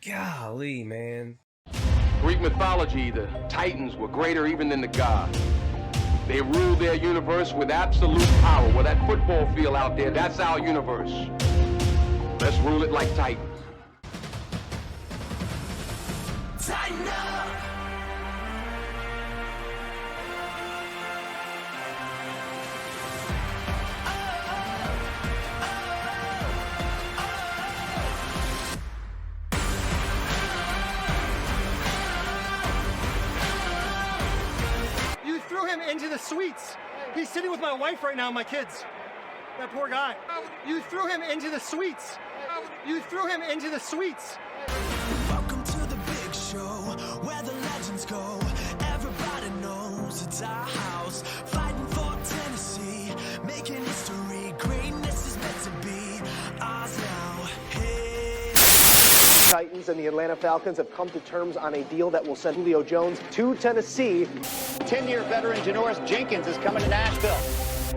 Golly, man. Greek mythology, the Titans were greater even than the gods. They ruled their universe with absolute power. Well, that football field out there, that's our universe. Let's rule it like Titans. Tighten up. You threw him into the suites. He's sitting with my wife right now and my kids. That poor guy. You threw him into the suites. You threw him into the suites. Welcome to the big show, where the legends go. Everybody knows it's our house. Fighting for Tennessee, making history. Greatness is meant to be ours now. Hey. Titans and the Atlanta Falcons have come to terms on a deal that will send Julio Jones to Tennessee. 10-year veteran Janoris Jenkins is coming to Nashville.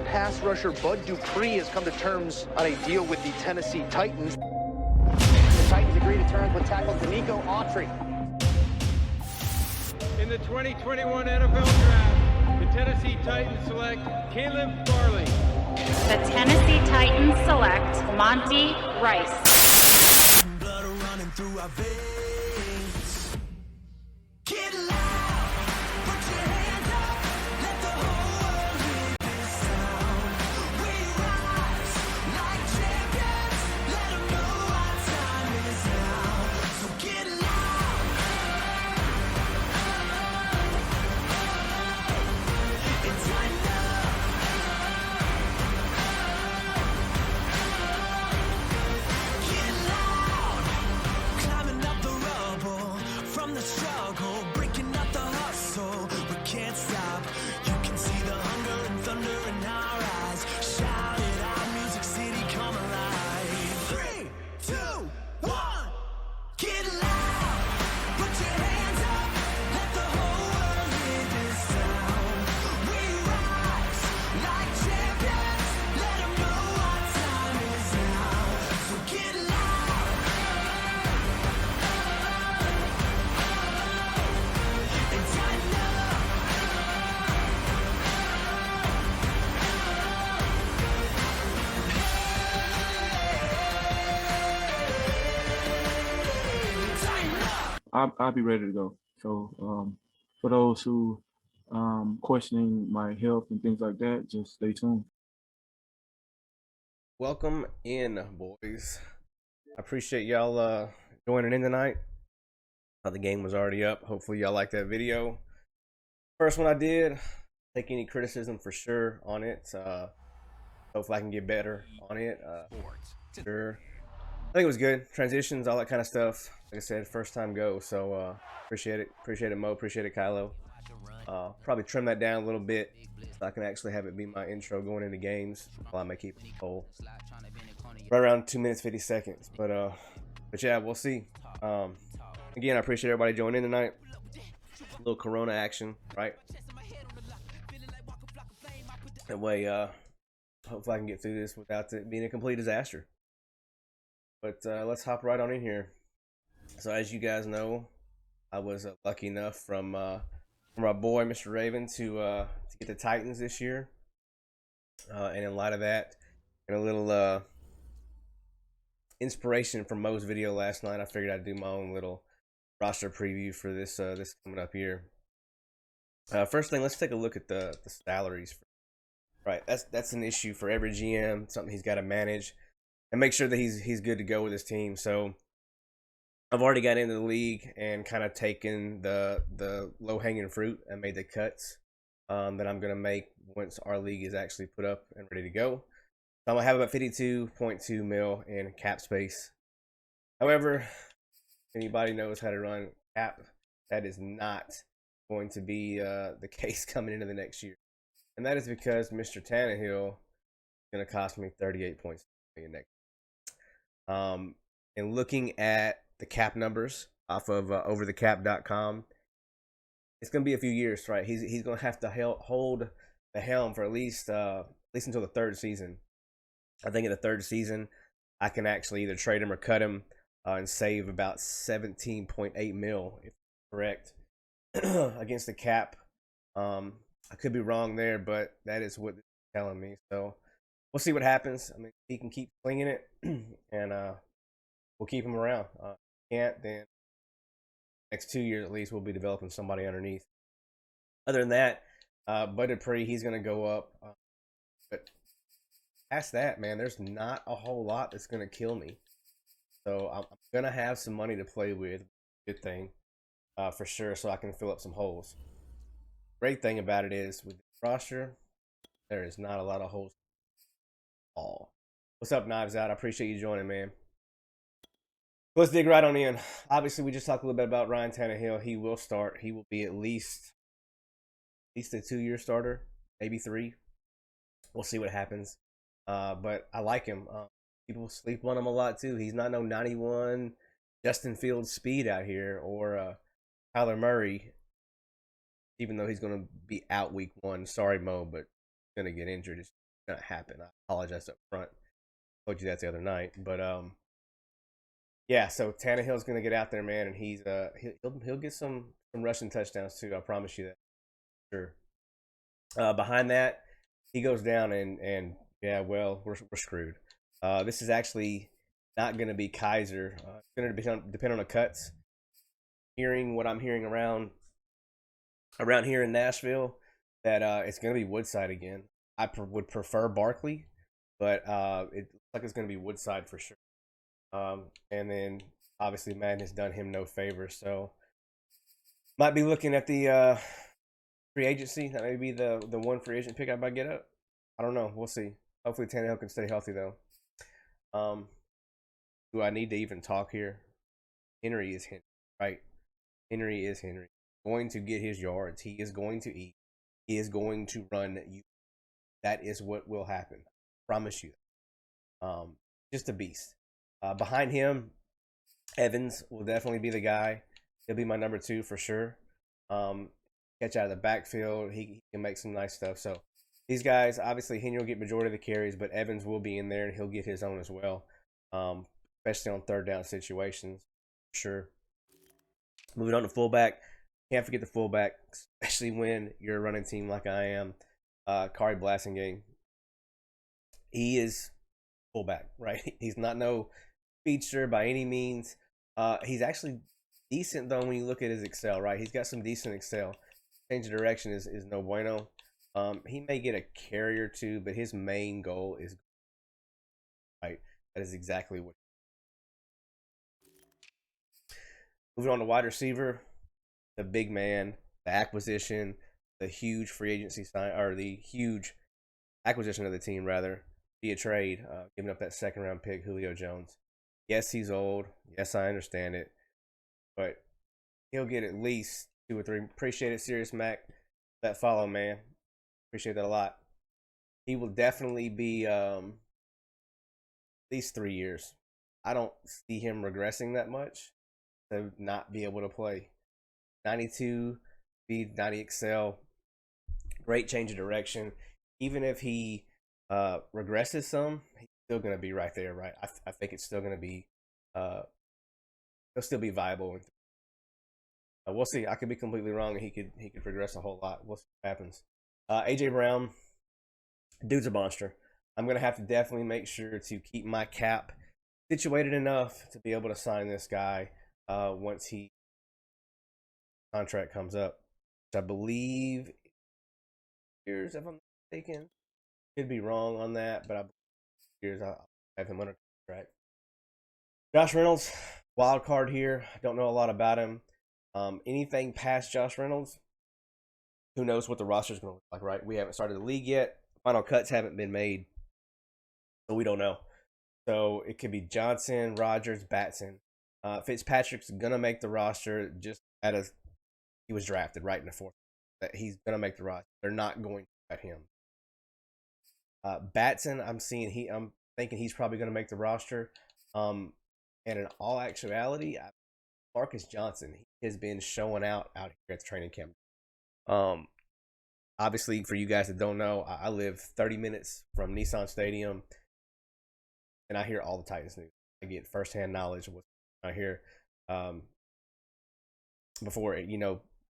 Pass rusher Bud Dupree has come to terms on a deal with the Tennessee Titans. The Titans agree to terms with tackle Danico Autry. In the 2021 NFL Draft, the Tennessee Titans select Caleb Farley. The Tennessee Titans select Monty Rice. Blood running through our veins. Get loud, put your hands up, let the whole world hear this sound. We rise like champions, let them know our time is now. So get loud. It's time now. Get loud. Climbing up the rubble from the struggle, breaking up the hustle. We can't stop. You can see the hunger and thunder in our eyes. Shout it out, Music City, come alive. 3, 2, 1. Get loud. Put your hands up. Let the whole world hear this sound. We rise like champions. Let them know our time is now. So get loud. It's time now. I'll be ready to go. So for those who questioning my health and things like that, just stay tuned. Welcome in, boys. I appreciate y'all joining in tonight. The game was already up. Hopefully y'all like that video. First one I did. Take any criticism for sure on it. Hopefully I can get better on it. Sure. I think it was good. Transitions, all that kind of stuff. Like I said, first time go. So appreciate it. Appreciate it, Mo. Appreciate it, Kylo. Probably trim that down a little bit so I can actually have it be my intro going into games. While I may keep it whole. Right around 2 minutes 50 seconds. But yeah, we'll see. Again, I appreciate everybody joining in tonight. A little Corona action, right? That way, hopefully I can get through this without it being a complete disaster. But let's hop right on in here. So as you guys know, I was lucky enough from my boy Mr. Raven to get the Titans this year. And in light of that, and a little inspiration from Mo's video last night, I figured I'd do my own little roster preview for this coming up here. First thing, let's take a look at the salaries. Right, that's an issue for every GM. Something he's got to manage and make sure that he's good to go with his team. So I've already got into the league and kind of taken the low hanging fruit and made the cuts that I'm gonna make once our league is actually put up and ready to go. So I'm gonna have about 52.2 mil in cap space. However, if anybody knows how to run cap, that is not going to be the case coming into the next year. And that is because Mr. Tannehill is going to cost me $38.6 million next year. And looking at the cap numbers off of overthecap.com, it's going to be a few years, right? He's going to have to hold the helm for at least until the third season. I think in the third season, I can actually either trade him or cut him. and save about 17.8 mil, if correct, against the cap. I could be wrong there, but that is what it's telling me. So we'll see what happens. I mean, he can keep slinging it, and we'll keep him around. Can't, then next 2 years at least we'll be developing somebody underneath. Other than that, Bud Dupree, he's going to go up. But past that, man, there's not a whole lot that's going to kill me. So I'm going to have some money to play with. Good thing, for sure, so I can fill up some holes. Great thing about it is with the roster, there is not a lot of holes at all. What's up, Knives Out? I appreciate you joining, man. Let's dig right on in. Obviously, we just talked a little bit about Ryan Tannehill. He will start. He will be at least a 2-year starter, maybe 3. We'll see what happens. But I like him. People sleep on him a lot too. He's not no 91 Justin Fields speed out here, or Kyler Murray, even though he's going to be out week 1. Sorry, Mo, but he's going to get injured. It's going to happen. I apologize up front. I told you that the other night. But yeah, so Tannehill's going to get out there, man, and he'll get some rushing touchdowns too. I promise you that. Sure. Behind that, he goes down, and yeah, well, we're screwed. This is actually not going to be Kaiser. It's going to depend on the cuts. Hearing what I'm hearing around here in Nashville, that it's going to be Woodside again. I would prefer Barkley, but it looks like it's going to be Woodside for sure. And then obviously Madden has done him no favor, so might be looking at the free agency. That may be the one free agent pick I might get up. I don't know. We'll see. Hopefully Tannehill can stay healthy though. Do I need to even talk here? Henry is Henry, right? Henry is Henry. Going to get his yards. He is going to eat. He is going to run you. That is what will happen. I promise you. Just a beast. Behind him, Evans will definitely be the guy. He'll be my number 2 for sure. Catch out of the backfield. He can make some nice stuff. So these guys, obviously, Henry will get majority of the carries, but Evans will be in there and he'll get his own as well, especially on third down situations. Sure. Moving on to fullback. Can't forget the fullback, especially when you're a running team like I am. Kari Blasingame. He is fullback, right? He's not no feature by any means. He's actually decent though when you look at his Excel, right? He's got some decent Excel. Change of direction is no bueno. He may get a carry or 2, but his main goal is right. That is exactly what. Moving on to wide receiver, the big man, the acquisition, the huge free agency sign, or the huge acquisition of the team rather, via trade, giving up that 2nd round pick, Julio Jones. Yes, he's old. Yes, I understand it. But he'll get at least 2 or 3. Appreciate it, Sirius Mac. That follow, man. Appreciate that a lot. He will definitely be at least 3 years. I don't see him regressing that much to not be able to play. 92 speed, 90 excel. Great change of direction. Even if he regresses some, he's still going to be right there, right? I think it's still going to be, he'll still be viable. We'll see. I could be completely wrong, and he could progress a whole lot. We'll see what happens. AJ Brown, dude's a monster. I'm going to have to definitely make sure to keep my cap situated enough to be able to sign this guy once he contract comes up. Which I believe years, if I'm not mistaken. Could be wrong on that, but I believe years I'll have him under contract. Josh Reynolds, wild card here. I don't know a lot about him. Anything past Josh Reynolds, who knows what the roster is going to look like, right? We haven't started the league yet. Final cuts haven't been made, so we don't know. So it could be Johnson, Rodgers, Batson. Fitzpatrick's going to make the roster just he was drafted right in the 4th. That he's going to make the roster. They're not going to cut him. Batson, I'm thinking he's probably going to make the roster. And in all actuality, Marcus Johnson, he has been showing out here at the training camp. Obviously, for you guys that don't know, I live 30 minutes from Nissan Stadium, and I hear all the Titans news. I get firsthand knowledge of what's right here. Um, before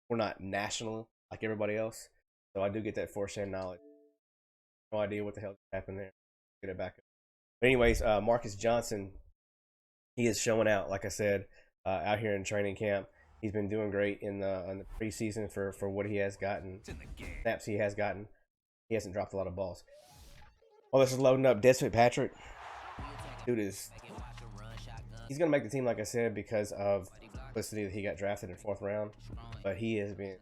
we're not national like everybody else, so I do get that firsthand knowledge. No idea what the hell happened there. Get it back up. But anyways, Marcus Johnson, he is showing out. Like I said, out here in training camp, he's been doing great in the preseason for what he has gotten, snaps he has gotten. He hasn't dropped a lot of balls. Oh, this is loading up. Des Patrick, dude he's gonna make the team, like I said, because of the publicity that he got drafted in 4th round. But he has been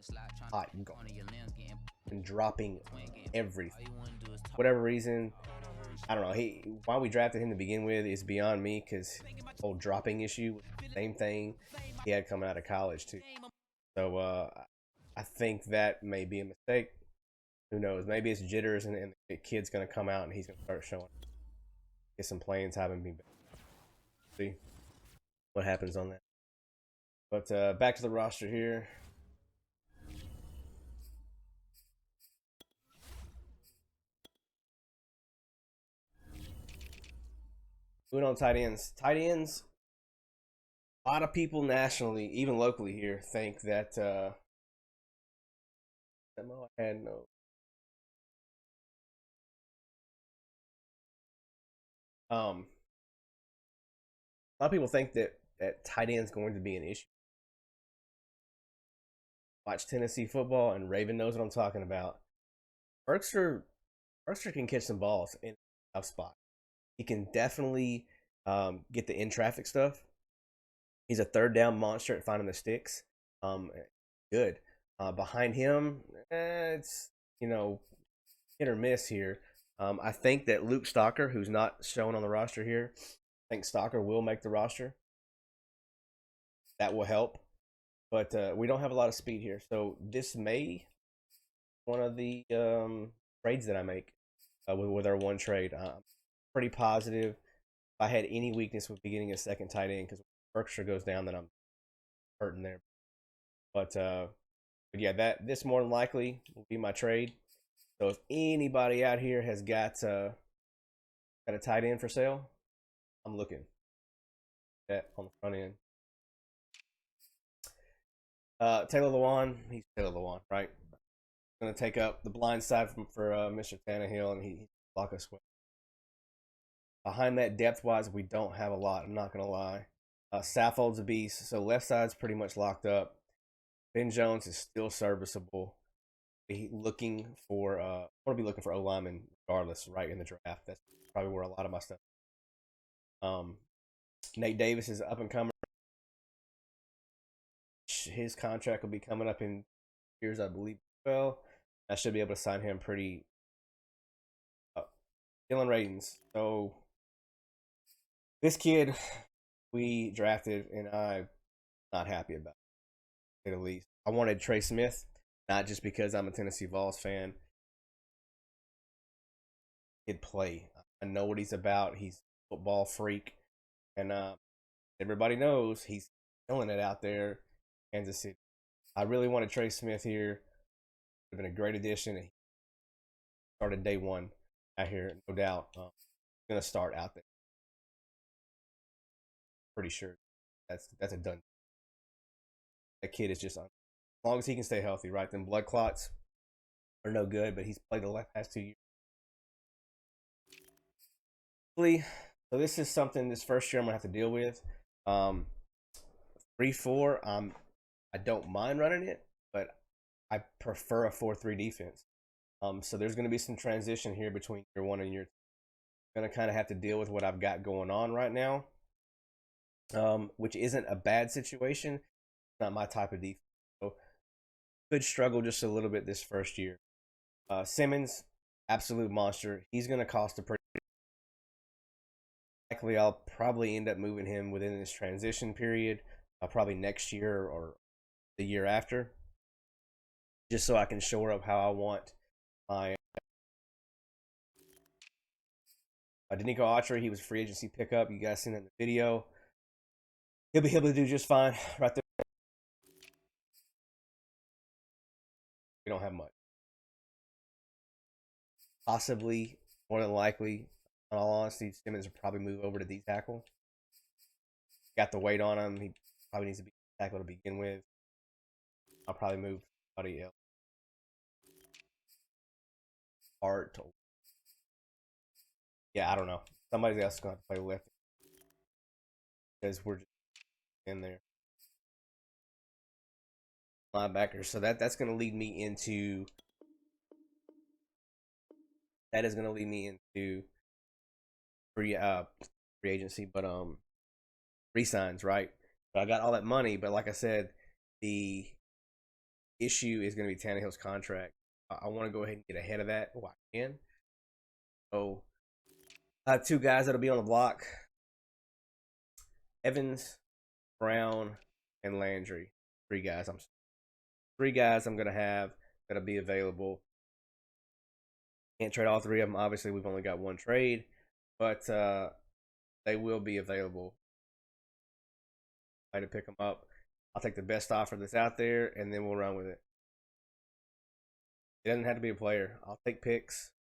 hot and dropping everything. Whatever reason, I don't know. Why we drafted him to begin with is beyond me, because whole dropping issue, same thing he had coming out of college too. So I think that may be a mistake. Who knows? Maybe it's jitters, and the kid's gonna come out and he's gonna start showing, get some playing time and be back. See what happens on that. But back to the roster here. Moving on, tight ends. Tight ends. A lot of people nationally, even locally here, think that I had no. A lot of people think that tight end is going to be an issue. Watch Tennessee football, and Raven knows what I'm talking about. Berkster can catch some balls in a tough spot. He can definitely get the in traffic stuff. He's a 3rd down monster at finding the sticks. Good. Behind him, it's hit or miss here. I think that Luke Stalker, who's not shown on the roster here, I think Stalker will make the roster. That will help. But we don't have a lot of speed here. So this may one of the trades that I make with our one trade. I'm pretty positive. If I had any weakness with getting a second tight end, because Berkshire goes down, then I'm hurting there. But yeah, this more than likely will be my trade. So if anybody out here has got a tight end for sale, I'm looking at on the front end. Taylor Lewan, he's Taylor Lewan, right? Going to take up the blind side for Mr. Tannehill, and he block us with. Behind that, depth-wise, we don't have a lot. I'm not going to lie. Saffold's a beast, so left side's pretty much locked up. Ben Jones is still serviceable. I want to be looking for O lineman regardless, right in the draft. That's probably where a lot of my stuff. Nate Davis is up and coming. His contract will be coming up in years, I believe. Well, I should be able to sign him pretty. Dylan Radins. So this kid we drafted, and I'm not happy about it, at least. I wanted Trey Smith, not just because I'm a Tennessee Vols fan. He'd play. I know what he's about. He's a football freak, and everybody knows he's killing it out there, Kansas City. I really wanted Trey Smith here. Would have been a great addition. He started day one out here, no doubt. Going to start out there. Pretty sure that's a done. That kid is just, as long as he can stay healthy, right? Then blood clots are no good, but he's played the past 2 years. So this is something this first year I'm going to have to deal with. 3-4, I don't mind running it, but I prefer a 4-3 defense. So there's going to be some transition here between year one and year two. I'm going to kind of have to deal with what I've got going on right now, which isn't a bad situation. It's not my type of defense. So could struggle just a little bit this first year. Simmons, absolute monster. He's going to cost a pretty. Likely, I'll probably end up moving him within this transition period, probably next year or the year after, just so I can shore up how I want my. Danico Autry, he was a free agency pickup. You guys seen that in the video. He'll be able to do just fine right there. We don't have much. Possibly, more than likely, in all honesty, Simmons will probably move over to D tackle. got the weight on him. He probably needs to be tackled to begin with. I'll probably move somebody else. Art. Yeah, I don't know. Somebody else is going to play left because we're just in there. Linebacker. So that's going to lead me into. That is going to lead me into free agency, but re-signs, right? So I got all that money, but like I said, the issue is going to be Tannehill's contract. I want to go ahead and get ahead of that while I can. So I have two guys that'll be on the block: Evans, Brown, and Landry. Three guys I'm going to have that'll be available. Can't trade all three of them. Obviously, we've only got one trade, but they will be available. I to pick them up. I'll take the best offer that's out there, and then we'll run with it. It doesn't have to be a player. I'll take picks.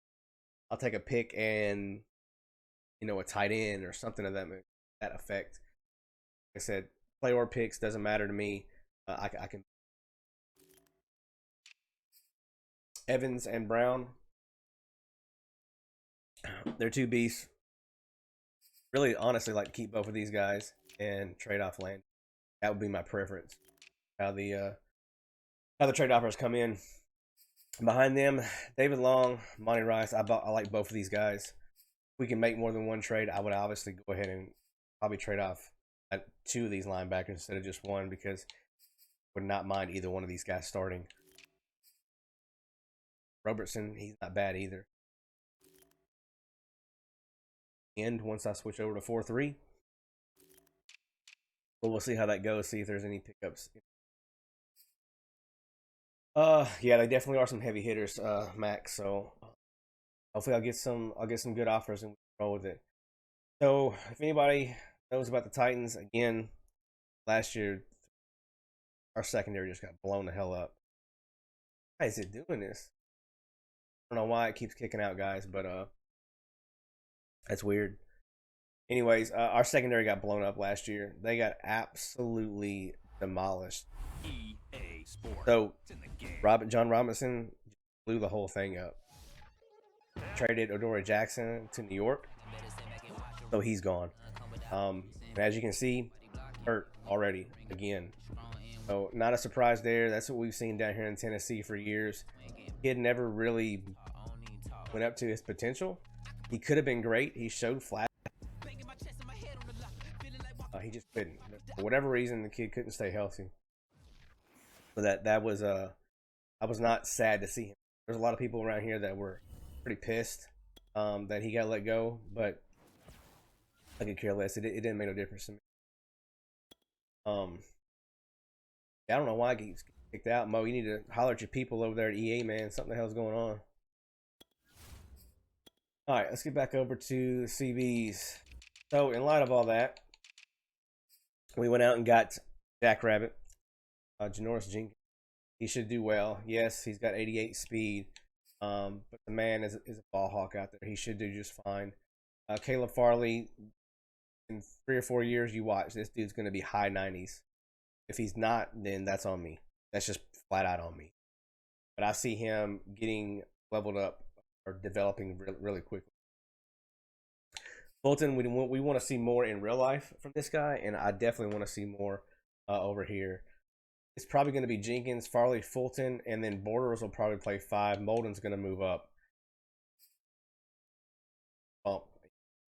I'll take a pick and a tight end or something of that effect. Like I said, play or picks doesn't matter to me. I can. Evans and Brown, they're two beasts. Really, honestly, like to keep both of these guys and trade off land. That would be my preference. How the trade offers come in. Behind them, David Long, Monty Rice. I like both of these guys. If we can make more than one trade, I would obviously go ahead and probably trade off two of these linebackers instead of just one, because I would not mind either one of these guys starting. Robertson, he's not bad either. And once I switch over to 4-3, but we'll see how that goes. See if there's any pickups. Yeah, they definitely are some heavy hitters, Max. So hopefully I'll get some good offers and roll with it. So if anybody knows about the Titans, again, last year our secondary just got blown the hell up. Why is it doing this? I don't know why it keeps kicking out, guys, but that's weird. Anyways, our secondary got blown up last year. They got absolutely demolished. So John Robinson blew the whole thing up. Traded Odore Jackson to New York, so he's gone. And as you can see, hurt already again. So not a surprise there. That's what we've seen down here in Tennessee for years. Kid never really went up to his potential. He could have been great. He showed flash. He just couldn't. For whatever reason, the kid couldn't stay healthy. So that was I was not sad to see him. There's a lot of people around here that were pretty pissed that he got let go, but I could care less. It didn't make no difference to me. I don't know why he gets kicked out. Mo, you need to holler at your people over there at EA, man. Something the hell's going on. All right, let's get back over to the CBs. So in light of all that, we went out and got Jackrabbit, Janoris Jenkins. He should do well. Yes, he's got 88 speed, but the man is a ball hawk out there. He should do just fine. Caleb Farley, in 3 or 4 years, you watch. This dude's going to be high 90s. If he's not, then that's on me. That's just flat out on me. But I see him getting leveled up or developing really quickly. Fulton, we want to see more in real life from this guy, and I definitely want to see more over here. It's probably going to be Jenkins, Farley, Fulton, and then Borders will probably play 5. Molden's going to move up. Well,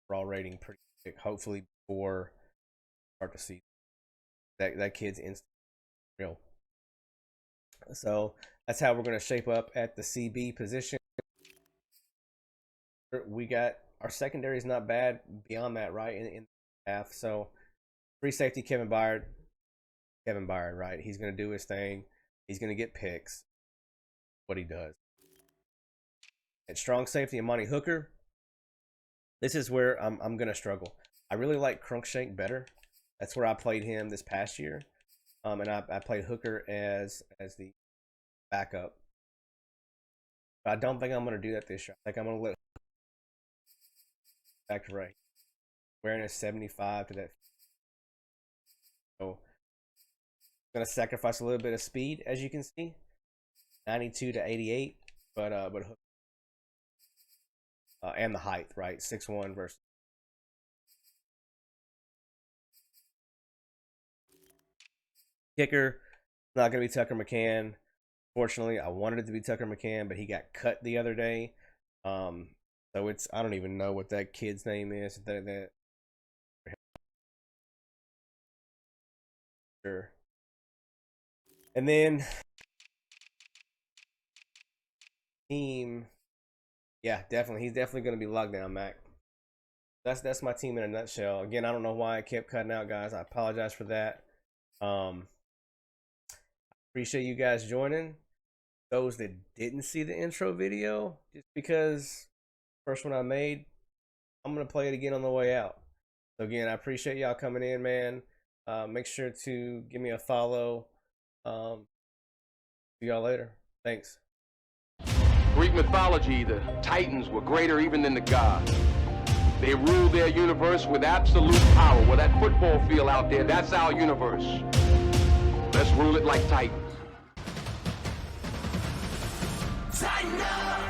overall rating pretty quick, hopefully before start to see that kid's instant real. So that's how we're going to shape up at the CB position. We got our secondary is not bad beyond that, right? In half. So free safety Kevin Byard, right? He's going to do his thing. He's going to get picks. What he does. At strong safety, Amani Hooker. This is where I'm going to struggle. I really like Crunkshank better. That's where I played him this past year. And I played Hooker as the backup. But I don't think I'm going to do that this year. I think I'm going to let back to right. Awareness 75 to that gonna sacrifice a little bit of speed, as you can see, 92 to 88, but and the height, right? 6'1" versus kicker. Not gonna be Tucker McCann. Fortunately, I wanted it to be Tucker McCann, but he got cut the other day. So it's, I don't even know what that kid's name is. Sure. And then team, yeah, definitely. He's definitely going to be locked down, Mac. That's my team in a nutshell. Again, I don't know why I kept cutting out, guys. I apologize for that. Appreciate you guys joining. Those that didn't see the intro video, just because first one I made, I'm gonna play it again on the way out. So again, I appreciate y'all coming in, man. Make sure to give me a follow. See y'all later. Thanks. Greek mythology, the Titans were greater even than the gods. They ruled their universe with absolute power. Well, that football field out there, that's our universe. Let's rule it like Titans. Tighten up.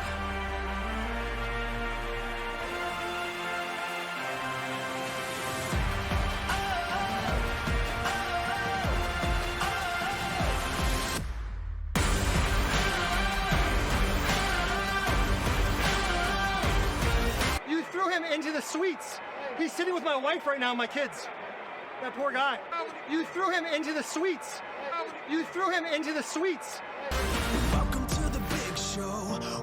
You threw him into the suites. He's sitting with my wife right now and my kids. That poor guy. You threw him into the suites. You threw him into the suites. Welcome to the big show,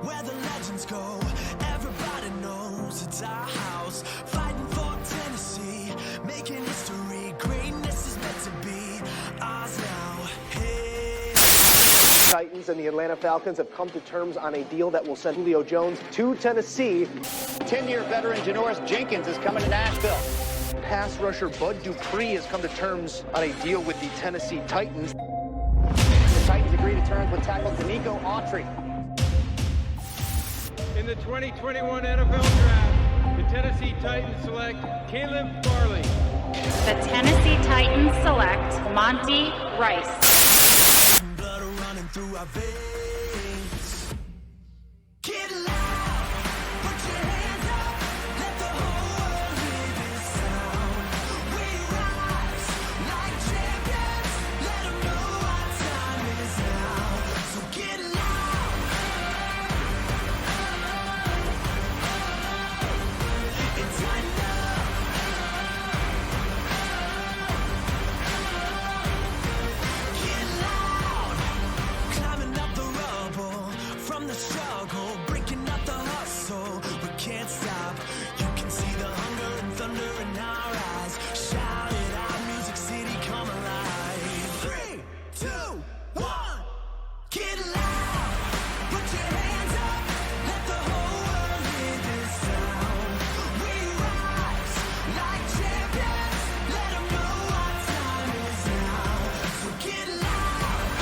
where the legends go. Everybody knows it's our house. Fighting for Tennessee, making history. Greatness is meant to be ours now. Hey. Titans and the Atlanta Falcons have come to terms on a deal that will send Julio Jones to Tennessee. 10-year veteran Janoris Jenkins is coming to Nashville. Pass rusher Bud Dupree has come to terms on a deal with the Tennessee Titans. The Titans agree to terms with tackle Danico Autry. In the 2021 NFL Draft, the Tennessee Titans select Caleb Farley. The Tennessee Titans select Monty Rice. Blood running through our veins. Get loud, put your hands up, let the whole world hear this sound. We rise like champions, let them know our time is now. So get loud. It's tighten up. Get loud. Climbing up the rubble from the struggle, breaking up the hustle. We can't stop. You can see the hunger and thunder in our eyes. Shout it out, Music City, come alive. 3, 2, 1. Get loud. Put your hands up. Let the whole world hear this sound. We rise like champions. Let them know our time is now. So get loud.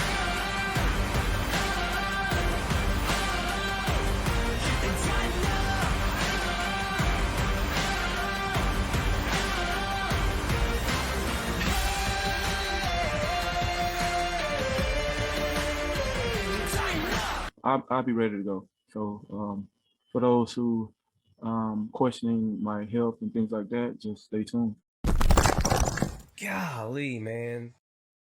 And tighten up. Tighten up. I'll be ready to go. So for those who questioning my health and things like that, just stay tuned. Golly, man.